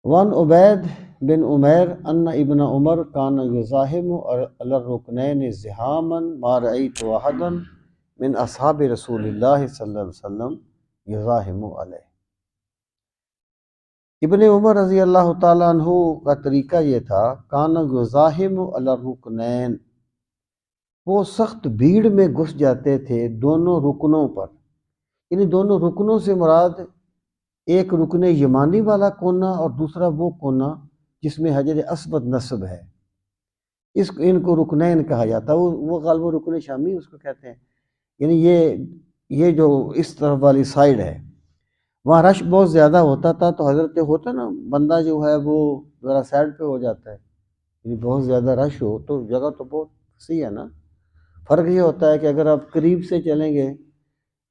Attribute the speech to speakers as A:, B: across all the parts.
A: وان عبید بن عمیر ان ابن عمر کان یزاحم علی الرکنین زحاما ما رأیت احدا من اصحاب رسول اللہ صلی اللہ علیہ وسلم یزاحم علیہ۔ ابن عمر رضی اللہ تعالیٰ عنہ کا طریقہ یہ تھا، کان یزاحم علی الرکنین، وہ سخت بھیڑ میں گھس جاتے تھے دونوں رکنوں پر۔ یعنی دونوں رکنوں سے مراد ایک رکن یمانی والا کونا اور دوسرا وہ کونا جس میں حجر اسود نصب ہے، ان کو رکنین کہا جاتا ہے۔ وہ غالباً رکن شامی اس کو کہتے ہیں۔ یعنی یہ جو اس طرف والی سائیڈ ہے، وہاں رش بہت زیادہ ہوتا تھا، تو حضرت ہوتا نا بندہ جو ہے وہ ذرا سائیڈ پہ ہو جاتا ہے، یعنی بہت زیادہ رش ہو تو جگہ تو بہت وسیع ہے نا۔ فرق یہ ہوتا ہے کہ اگر آپ قریب سے چلیں گے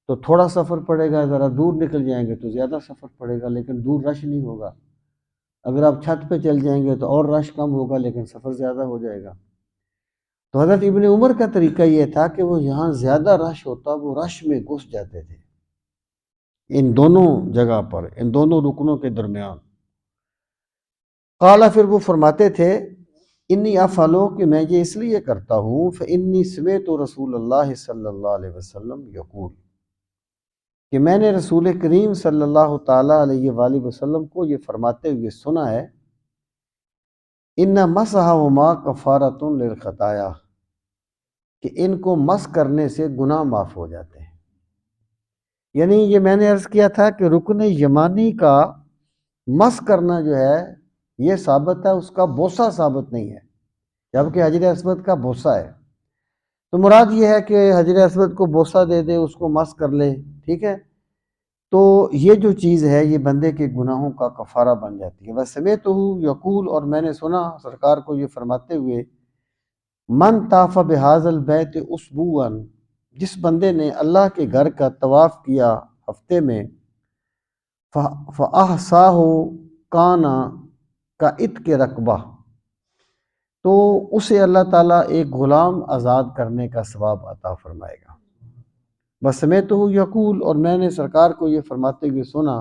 A: تو تھوڑا سفر پڑے گا، ذرا دور نکل جائیں گے تو زیادہ سفر پڑے گا، لیکن دور رش نہیں ہوگا۔ اگر آپ چھت پہ چل جائیں گے تو اور رش کم ہوگا لیکن سفر زیادہ ہو جائے گا۔ تو حضرت ابن عمر کا طریقہ یہ تھا کہ وہ یہاں زیادہ رش ہوتا وہ رش میں گھس جاتے تھے، ان دونوں جگہ پر، ان دونوں رکنوں کے درمیان۔ قالا، پھر وہ فرماتے تھے، انی افعلو، کہ میں یہ اس لیے کرتا ہوں، فانی سمعت رسول اللہ صلی اللہ علیہ وسلم یقول، کہ میں نے رسول کریم صلی اللہ تعالیٰ علیہ وآلہ وسلم کو یہ فرماتے ہوئے سنا ہے، ان مسحہما کفارۃ للخطایا، کہ ان کو مس کرنے سے گناہ معاف ہو جاتے ہیں۔ یعنی یہ میں نے عرض کیا تھا کہ رکن یمانی کا مس کرنا جو ہے یہ ثابت ہے، اس کا بوسہ ثابت نہیں ہے، جبکہ حجر اسود کا بوسہ ہے۔ تو مراد یہ ہے کہ حجر اسود کو بوسہ دے دے، اس کو مس کر لے، ٹھیک ہے، تو یہ جو چیز ہے یہ بندے کے گناہوں کا کفارہ بن جاتی ہے۔ وَسَمِعْتُهُ یقول، اور میں نے سنا سرکار کو یہ فرماتے ہوئے، من طاف بهذا البیت اسبوعا، جس بندے نے اللہ کے گھر کا طواف کیا ہفتے میں، فَأَحْصَاهُ كَانَ كَعِتْقِ رَقَبَةٍ، تو اسے اللہ تعالیٰ ایک غلام آزاد کرنے کا ثواب عطا فرمائے گا۔ وَسَمِعْتُهُ یقول، اور میں نے سرکار کو یہ فرماتے ہوئے سنا،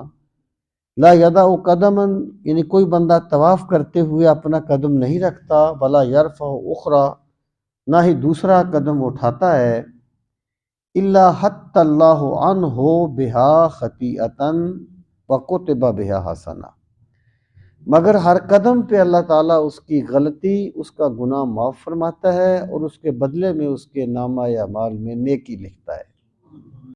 A: لا یدع قدما، یعنی کوئی بندہ طواف کرتے ہوئے اپنا قدم نہیں رکھتا، ولا یرفع اخرى، نہ ہی دوسرا قدم اٹھاتا ہے، الا حط اللہ عنہ بہا خطیئۃ وکتب بہا حسنہ، مگر ہر قدم پہ اللہ تعالیٰ اس کی غلطی، اس کا گناہ معاف فرماتا ہے اور اس کے بدلے میں اس کے نامہ اعمال میں نیکی لکھتا ہے۔